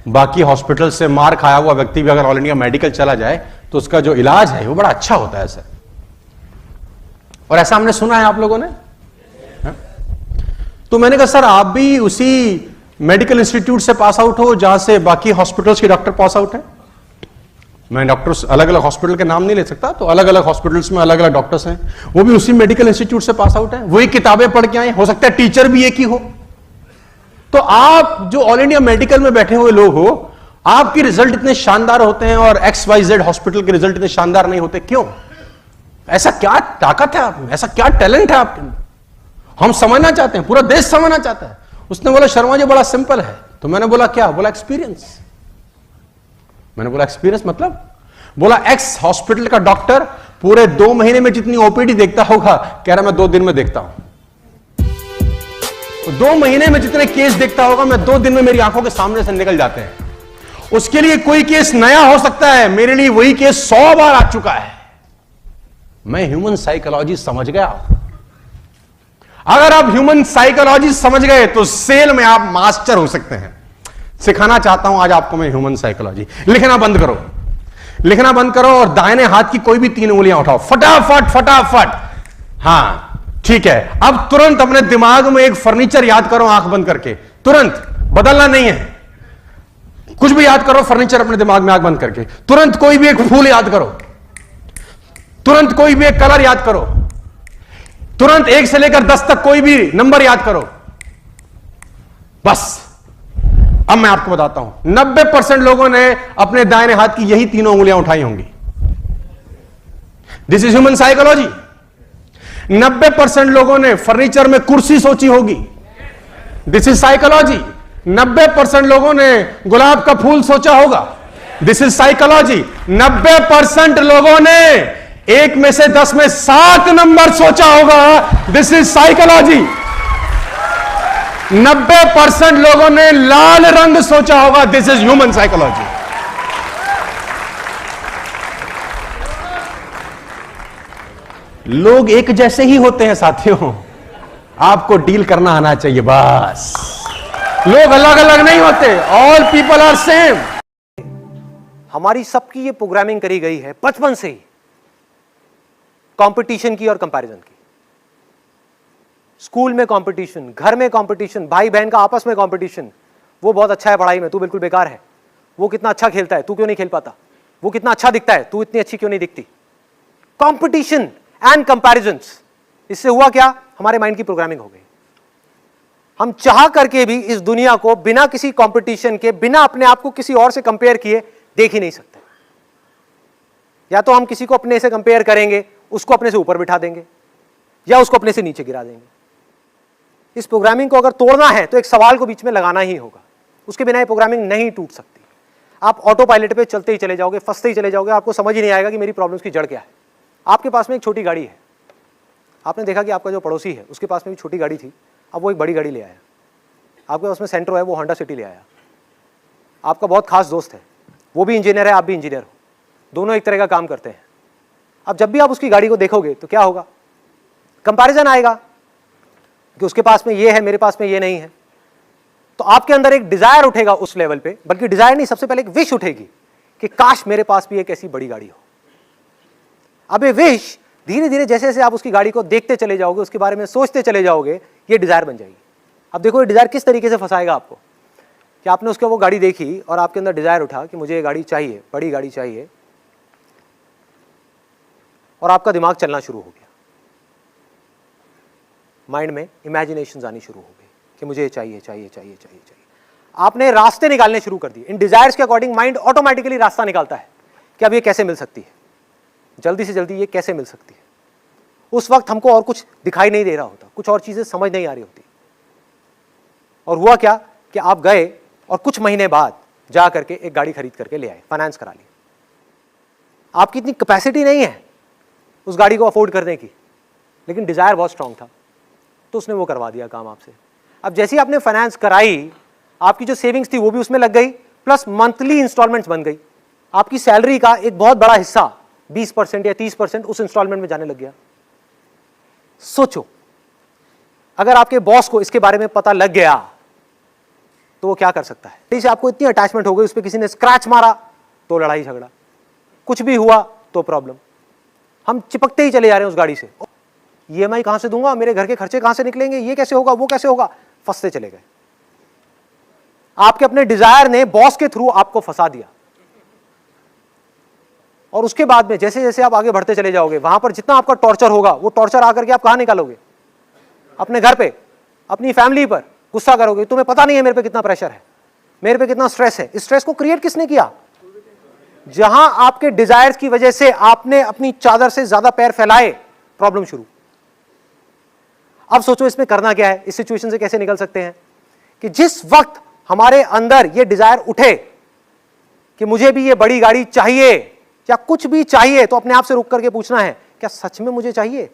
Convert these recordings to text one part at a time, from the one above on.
बाकी हॉस्पिटल से मार खाया हुआ व्यक्ति भी अगर ऑल इंडिया मेडिकल चला जाए तो उसका जो इलाज है वो बड़ा अच्छा होता है सर। और ऐसा हमने सुना है आप लोगों ने है? तो मैंने कहा सर आप भी उसी मेडिकल इंस्टीट्यूट से पास आउट हो जहां से बाकी हॉस्पिटल्स के डॉक्टर पास आउट हैं। मैं डॉक्टर्स अलग अलग हॉस्पिटल के नाम नहीं ले सकता, तो अलग अलग हॉस्पिटल्स में अलग अलग डॉक्टर्स हैं, वो भी उसी मेडिकल इंस्टीट्यूट से पास आउट हैं, वही किताबें पढ़ के आए, हो सकता है टीचर भी एक ही हो। तो आप जो ऑल इंडिया मेडिकल में बैठे हुए लोग हो, आपके रिजल्ट इतने शानदार होते हैं और XYZ हॉस्पिटल के रिजल्ट इतने शानदार नहीं होते, क्यों? ऐसा क्या ताकत है आप में, ऐसा क्या टैलेंट है आपके अंदर? हम समझना चाहते हैं, पूरा देश समझना चाहता है। उसने बोला शर्मा जी बड़ा सिंपल है। तो मैंने बोला क्या? बोला एक्सपीरियंस। मैंने बोला एक्सपीरियंस मतलब? बोला एक्स हॉस्पिटल का डॉक्टर पूरे 2 महीने में जितनी ओपीडी देखता होगा, कह रहा मैं 2 दिन में देखता हूं। 2 महीने में जितने केस देखता होगा, मैं 2 दिन में मेरी आंखों के सामने से निकल जाते हैं। उसके लिए कोई केस नया हो सकता है, मेरे लिए वही केस 100 बार आ चुका है। मैं ह्यूमन साइकोलॉजी समझ गया। अगर आप ह्यूमन साइकोलॉजी समझ गए तो सेल में आप मास्टर हो सकते हैं। सिखाना चाहता हूं आज आपको मैं ह्यूमन साइकोलॉजी। लिखना बंद करो, लिखना बंद करो और दाहिने हाथ की कोई भी 3 उंगलियां उठाओ, फटाफट फटाफट। हां ठीक है, अब तुरंत अपने दिमाग में एक फर्नीचर याद करो, आंख बंद करके। तुरंत, बदलना नहीं है, कुछ भी याद करो, फर्नीचर अपने दिमाग में आंख बंद करके। तुरंत कोई भी एक फूल याद करो, तुरंत कोई भी एक कलर याद करो, तुरंत 1 से लेकर 10 तक कोई भी नंबर याद करो। बस अब मैं आपको बताता हूं, 90% लोगों ने अपने दाहिने हाथ की यही 3 उंगलियां उठाई होंगी। This is human psychology. 90% लोगों ने फर्नीचर में कुर्सी सोची होगी। This is psychology. 90% लोगों ने गुलाब का फूल सोचा होगा। This is psychology. 90% लोगों ने 1 में से 10 में 7 नंबर सोचा होगा। This is psychology. 90% लोगों ने लाल रंग सोचा होगा। This is human psychology. लोग एक जैसे ही होते हैं साथियों, आपको डील करना आना चाहिए बस। लोग अलग अलग नहीं होते, ऑल पीपल आर सेम। हमारी सबकी ये प्रोग्रामिंग करी गई है बचपन से ही, कंपटीशन की और कंपैरिजन की। स्कूल में कंपटीशन, घर में कंपटीशन, भाई बहन का आपस में कंपटीशन। वो बहुत अच्छा है पढ़ाई में, तू बिल्कुल बेकार है। वो कितना अच्छा खेलता है, तू क्यों नहीं खेल पाता। वो कितना अच्छा दिखता है, तू इतनी अच्छी क्यों नहीं दिखती। Competition and comparisons. इससे हुआ क्या? हमारे माइंड की प्रोग्रामिंग हो गई। हम चाह करके भी इस दुनिया को बिना किसी कंपटीशन के, बिना अपने आप को किसी और से कंपेयर किए देख ही नहीं सकते। या तो हम किसी को अपने से कंपेयर करेंगे, उसको अपने से ऊपर बिठा देंगे, या उसको अपने से नीचे गिरा देंगे। इस प्रोग्रामिंग को अगर तोड़ना है तो एक सवाल को बीच में लगाना ही होगा। उसके बिना ये प्रोग्रामिंग नहीं टूट सकती। आप ऑटो पायलट पे चलते ही चले जाओगे, फंसते ही चले जाओगे, आपको समझ ही नहीं आएगा कि मेरी प्रॉब्लम्स की जड़ क्या है। आपके पास में एक छोटी गाड़ी है, आपने देखा कि आपका जो पड़ोसी है उसके पास में भी छोटी गाड़ी थी, अब वो एक बड़ी गाड़ी ले आया। आपके पास में सेंट्रो है, वो होंडा सिटी ले आया। आपका बहुत खास दोस्त है, वो भी इंजीनियर है, आप भी इंजीनियर हो, दोनों एक तरह का काम करते हैं। अब जब भी आप उसकी गाड़ी को देखोगे तो क्या होगा? कंपैरिजन आएगा कि उसके पास में ये है, मेरे पास में ये नहीं है। तो आपके अंदर एक डिजायर उठेगा उस लेवल पे, बल्कि डिजायर नहीं, सबसे पहले एक विश उठेगी कि काश मेरे पास भी एक ऐसी बड़ी गाड़ी हो। अब ये विश धीरे धीरे जैसे जैसे आप उसकी गाड़ी को देखते चले जाओगे, उसके बारे में सोचते चले जाओगे, ये डिजायर बन जाएगी। अब देखो ये डिजायर किस तरीके से फंसाएगा आपको, कि आपने उसके वो गाड़ी देखी और आपके अंदर डिजायर उठा कि मुझे ये गाड़ी चाहिए, बड़ी गाड़ी चाहिए, और आपका दिमाग चलना शुरू हो गया। माइंड में इमेजिनेशंस आनी शुरू हो गई कि मुझे चाहिए चाहिए चाहिए चाहिए चाहिए। आपने रास्ते निकालने शुरू कर दिए। इन डिजायर्स के अकॉर्डिंग माइंड ऑटोमेटिकली रास्ता निकालता है कि अब ये कैसे मिल सकती है, जल्दी से जल्दी ये कैसे मिल सकती है। उस वक्त हमको और कुछ दिखाई नहीं दे रहा होता, कुछ और चीजें समझ नहीं आ रही होती। और हुआ क्या कि आप गए और कुछ महीने बाद जा करके एक गाड़ी खरीद करके ले आए, फाइनेंस करा ली। आपकी इतनी कैपेसिटी नहीं है उस गाड़ी को अफोर्ड करने की, लेकिन डिजायर बहुत स्ट्रांग था, तो उसने वो करवा दिया काम आपसे। अब जैसे ही आपने फाइनेंस कराई, आपकी जो सेविंग्स थी वो भी उसमें लग गई, प्लस मंथली इंस्टॉलमेंट्स बन गई। आपकी सैलरी का एक बहुत बड़ा हिस्सा 20% या 30% उस इंस्टॉलमेंट में जाने लग गया। सोचो, अगर आपके बॉस को इसके बारे में पता लग गया तो वो क्या कर सकता है? गाड़ी से आपको इतनी अटैचमेंट हो गई, उस पर किसी ने स्क्रैच मारा तो लड़ाई झगड़ा, कुछ भी हुआ तो प्रॉब्लम, हम चिपकते ही चले जा रहे हैं उस गाड़ी से। EMI कहां से दूंगा, मेरे घर के खर्चे कहां से निकलेंगे, ये कैसे होगा, वो कैसे होगा, फंसते चले गए। आपके अपने डिजायर ने बॉस के थ्रू आपको फंसा दिया, और उसके बाद में जैसे जैसे आप आगे बढ़ते चले जाओगे, वहां पर जितना आपका टॉर्चर होगा, वो टॉर्चर आकर के आप कहां निकालोगे? अपने घर पे, अपनी फैमिली पर गुस्सा करोगे। तुम्हें पता नहीं है मेरे पे कितना प्रेशर है, मेरे पे कितना स्ट्रेस है। इस स्ट्रेस को क्रिएट किसने किया? जहां आपके डिजायर्स की वजह से आपने अपनी चादर से ज्यादा पैर फैलाए, प्रॉब्लम शुरू। अब सोचो इसमें करना क्या है, इस सिचुएशन से कैसे निकल सकते हैं? कि जिस वक्त हमारे अंदर ये डिजायर उठे कि मुझे भी ये बड़ी गाड़ी चाहिए या कुछ भी चाहिए, तो अपने आप से रुक करके पूछना है, क्या सच में मुझे चाहिए,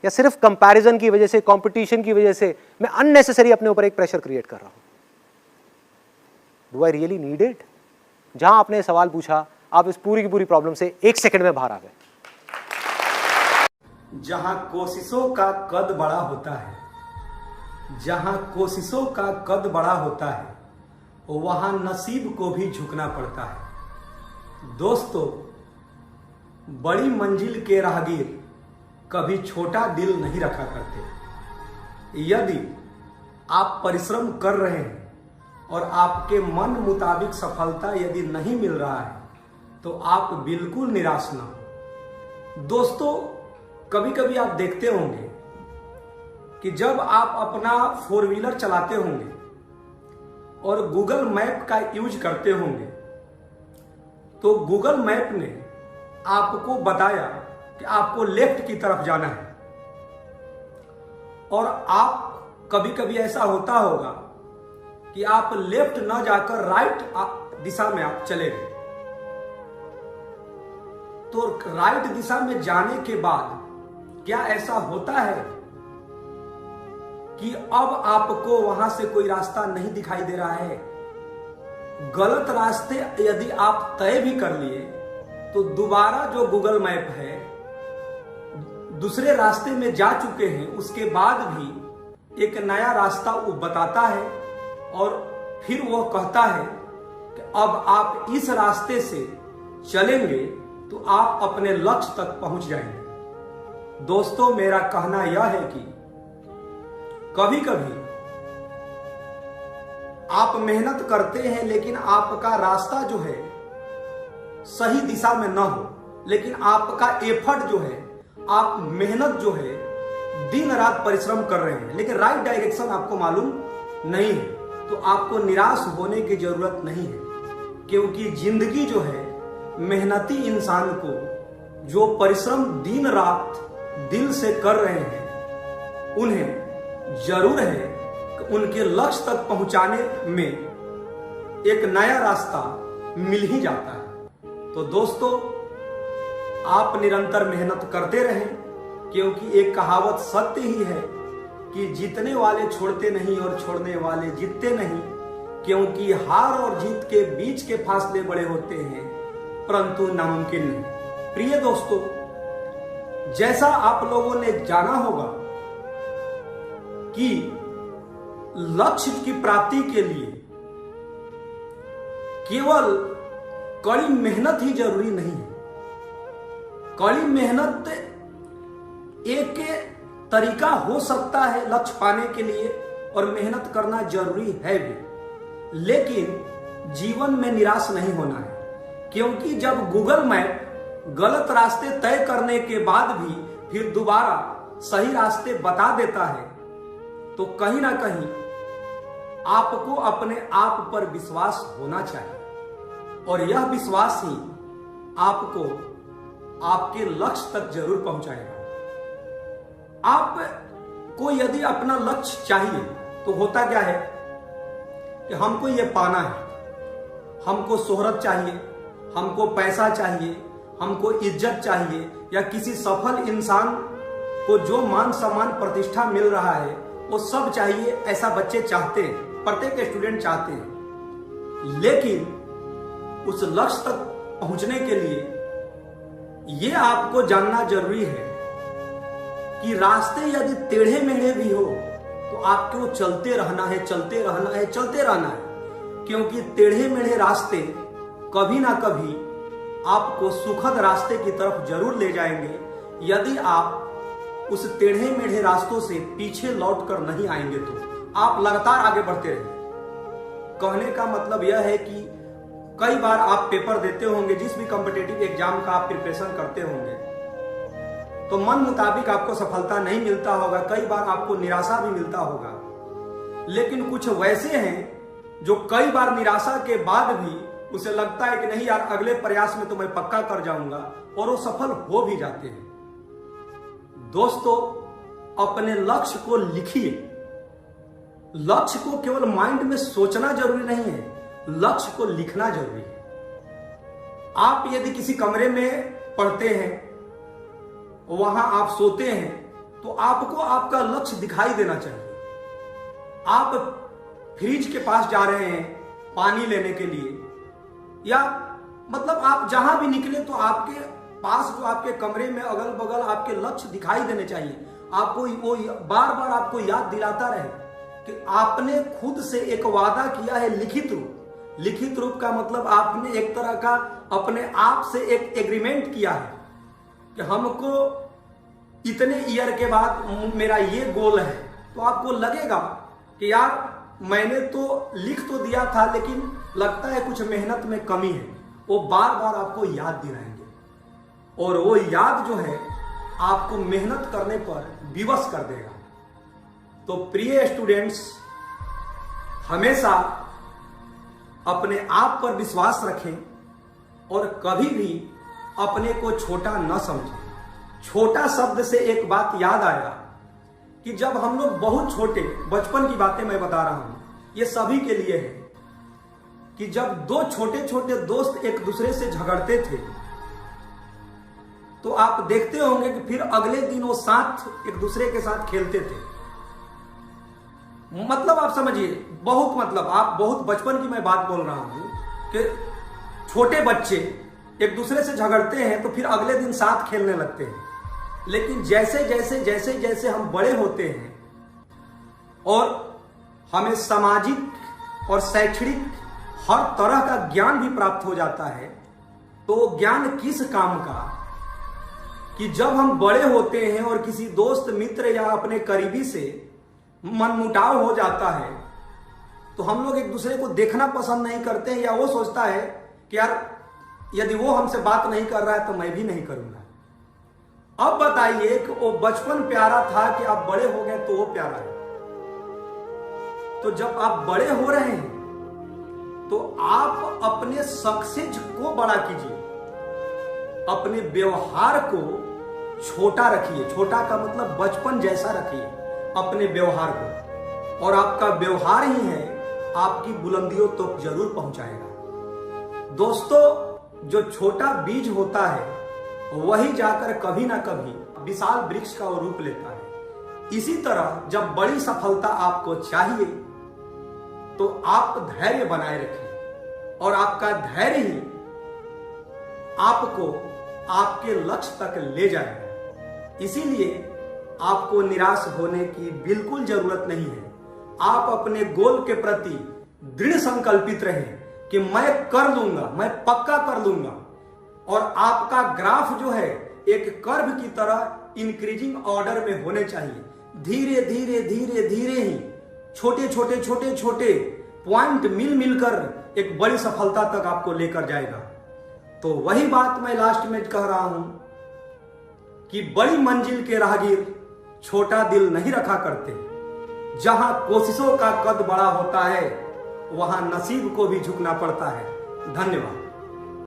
या सिर्फ कंपैरिजन की वजह से, कंपटीशन की वजह से मैं अननेसेसरी अपने ऊपर एक प्रेशर क्रिएट कर रहा हूं? Do I really need it? जहां आपने सवाल पूछा, आप इस पूरी की पूरी प्रॉब्लम से 1 सेकंड में बाहर आ गए। जहां कोशिशों का कद बड़ा होता है, जहां कोशिशों का कद बड़ा होता है, वहां नसीब को भी झुकना पड़ता है। दोस्तों, बड़ी मंजिल के राहगीर कभी छोटा दिल नहीं रखा करते। यदि आप परिश्रम कर रहे हैं और आपके मन मुताबिक सफलता यदि नहीं मिल रहा है, तो आप बिल्कुल निराश ना हो। दोस्तों, कभी कभी आप देखते होंगे कि जब आप अपना 4 व्हीलर चलाते होंगे और गूगल मैप का यूज करते होंगे, तो गूगल मैप ने आपको बताया कि आपको लेफ्ट की तरफ जाना है, और आप कभी कभी ऐसा होता होगा कि आप लेफ्ट न जाकर राइट दिशा में आप चले गए। तो राइट दिशा में जाने के बाद क्या ऐसा होता है कि अब आपको वहां से कोई रास्ता नहीं दिखाई दे रहा है? गलत रास्ते यदि आप तय भी कर लिए, तो दोबारा जो गूगल मैप है, दूसरे रास्ते में जा चुके हैं, उसके बाद भी एक नया रास्ता वो बताता है, और फिर वह कहता है कि अब आप इस रास्ते से चलेंगे तो आप अपने लक्ष्य तक पहुंच जाएंगे। दोस्तों, मेरा कहना यह है कि कभी कभी आप मेहनत करते हैं, लेकिन आपका रास्ता जो है सही दिशा में ना हो, लेकिन आपका एफर्ट जो है, आप मेहनत जो है, दिन रात परिश्रम कर रहे हैं, लेकिन राइट डायरेक्शन आपको मालूम नहीं है, तो आपको निराश होने की जरूरत नहीं है। क्योंकि जिंदगी जो है, मेहनती इंसान को जो परिश्रम दिन रात दिल से कर रहे हैं, उन्हें जरूर है कि उनके लक्ष्य तक पहुंचाने में एक नया रास्ता मिल ही जाता है। तो दोस्तों, आप निरंतर मेहनत करते रहें, क्योंकि एक कहावत सत्य ही है कि जीतने वाले छोड़ते नहीं और छोड़ने वाले जीतते नहीं। क्योंकि हार और जीत के बीच के फासले बड़े होते हैं, परंतु नामुमकिन नहीं। प्रिय दोस्तों, जैसा आप लोगों ने जाना होगा कि लक्ष्य की प्राप्ति के लिए केवल कड़ी मेहनत ही जरूरी नहीं है। कड़ी मेहनत एक तरीका हो सकता है लक्ष्य पाने के लिए, और मेहनत करना जरूरी है भी, लेकिन जीवन में निराश नहीं होना है। क्योंकि जब गूगल मैप गलत रास्ते तय करने के बाद भी फिर दोबारा सही रास्ते बता देता है, तो कहीं ना कहीं आपको अपने आप पर विश्वास होना चाहिए, और यह विश्वास ही आपको आपके लक्ष्य तक जरूर पहुंचाएगा। आपको यदि अपना लक्ष्य चाहिए, तो होता क्या है कि हमको ये पाना है, हमको शोहरत चाहिए, हमको पैसा चाहिए, हमको इज्जत चाहिए, या किसी सफल इंसान को जो मान सम्मान प्रतिष्ठा मिल रहा है वो सब चाहिए। ऐसा बच्चे चाहते हैं, प्रत्येक स्टूडेंट चाहते हैं। लेकिन उस लक्ष्य तक पहुंचने के लिए ये आपको जानना जरूरी है कि रास्ते यदि टेढ़े मेढ़े भी हो, तो तो आपको चलते रहना है, चलते रहना है, चलते रहना है, क्योंकि टेढ़े मेढ़े रास्ते कभी ना कभी आपको सुखद रास्ते की तरफ जरूर ले जाएंगे, यदि आप उस टेढ़े मेढ़े रास्तों से पीछे लौट कर नहीं आएंगे तो आप लगातार आगे बढ़ते रहेंगे। कहने का मतलब यह है कि कई बार आप पेपर देते होंगे, जिस भी कॉम्पिटिटिव एग्जाम का आप प्रिपरेशन करते होंगे, तो मन मुताबिक आपको सफलता नहीं मिलता होगा, कई बार आपको निराशा भी मिलता होगा। लेकिन कुछ वैसे हैं जो कई बार निराशा के बाद भी उसे लगता है कि नहीं यार, अगले प्रयास में तो मैं पक्का कर जाऊंगा, और वो सफल हो भी जाते हैं। दोस्तों, अपने लक्ष्य को लिखिए। लक्ष्य को केवल माइंड में सोचना जरूरी नहीं है, लक्ष्य को लिखना जरूरी है। आप यदि किसी कमरे में पढ़ते हैं, वहां आप सोते हैं, तो आपको आपका लक्ष्य दिखाई देना चाहिए। आप फ्रिज के पास जा रहे हैं पानी लेने के लिए, या मतलब आप जहां भी निकले तो आपके पास जो आपके कमरे में अगल बगल आपके लक्ष्य दिखाई देने चाहिए। आपको वो बार बार आपको याद दिलाता रहे कि आपने खुद से एक वादा किया है लिखित रूप। लिखित रूप का मतलब आपने एक तरह का अपने आप से एक एग्रीमेंट किया है कि हमको इतने ईयर के बाद मेरा ये गोल है। तो आपको लगेगा कि यार मैंने तो लिख तो दिया था, लेकिन लगता है कुछ मेहनत में कमी है। वो बार बार आपको याद दिलाएंगे, और वो याद जो है आपको मेहनत करने पर विवश कर देगा। तो प्रिय स्टूडेंट्स, हमेशा अपने आप पर विश्वास रखें और कभी भी अपने को छोटा न समझें। छोटा शब्द से एक बात याद आया कि जब हम लोग बहुत छोटे, बचपन की बातें मैं बता रहा हूं, ये सभी के लिए है, कि जब दो छोटे छोटे दोस्त एक दूसरे से झगड़ते थे, तो आप देखते होंगे कि फिर अगले दिन वो साथ एक दूसरे के साथ खेलते थे। मतलब आप समझिए, बहुत मतलब आप बहुत बचपन की मैं बात बोल रहा हूं कि छोटे बच्चे एक दूसरे से झगड़ते हैं तो फिर अगले दिन साथ खेलने लगते हैं। लेकिन जैसे जैसे जैसे जैसे हम बड़े होते हैं और हमें सामाजिक और शैक्षणिक हर तरह का ज्ञान भी प्राप्त हो जाता है, तो ज्ञान किस काम का कि जब हम बड़े होते हैं और किसी दोस्त मित्र या अपने करीबी से मनमुटाव हो जाता है, तो हम लोग एक दूसरे को देखना पसंद नहीं करते हैं, या वो सोचता है कि यार यदि वो हमसे बात नहीं कर रहा है तो मैं भी नहीं करूंगा। अब बताइए कि वो बचपन प्यारा था कि आप बड़े हो गए तो वो प्यारा है। तो जब आप बड़े हो रहे हैं तो आप अपने सक्सेस को बड़ा कीजिए, अपने व्यवहार को छोटा रखिए। छोटा का मतलब बचपन जैसा रखिए अपने व्यवहार को, और आपका व्यवहार ही है आपकी बुलंदियों तक तो जरूर पहुंचाएगा। दोस्तों, जो छोटा बीज होता है वही जाकर कभी ना कभी विशाल वृक्ष का रूप लेता है। इसी तरह जब बड़ी सफलता आपको चाहिए तो आप धैर्य बनाए रखें, और आपका धैर्य ही आपको आपके लक्ष्य तक ले जाएगा। इसीलिए आपको निराश होने की बिल्कुल जरूरत नहीं है। आप अपने गोल के प्रति दृढ़ संकल्पित रहें कि मैं कर लूंगा, मैं पक्का कर लूंगा। और आपका ग्राफ जो है एक कर्व की तरह इंक्रीजिंग ऑर्डर में होने चाहिए। धीरे धीरे धीरे धीरे ही छोटे छोटे छोटे छोटे पॉइंट मिल मिलकर एक बड़ी सफलता तक आपको लेकर जाएगा। तो वही बात मैं लास्ट में कह रहा हूं कि बड़ी मंजिल के राहगीर छोटा दिल नहीं रखा करते। जहां कोशिशों का कद बड़ा होता है वहां नसीब को भी झुकना पड़ता है। धन्यवाद।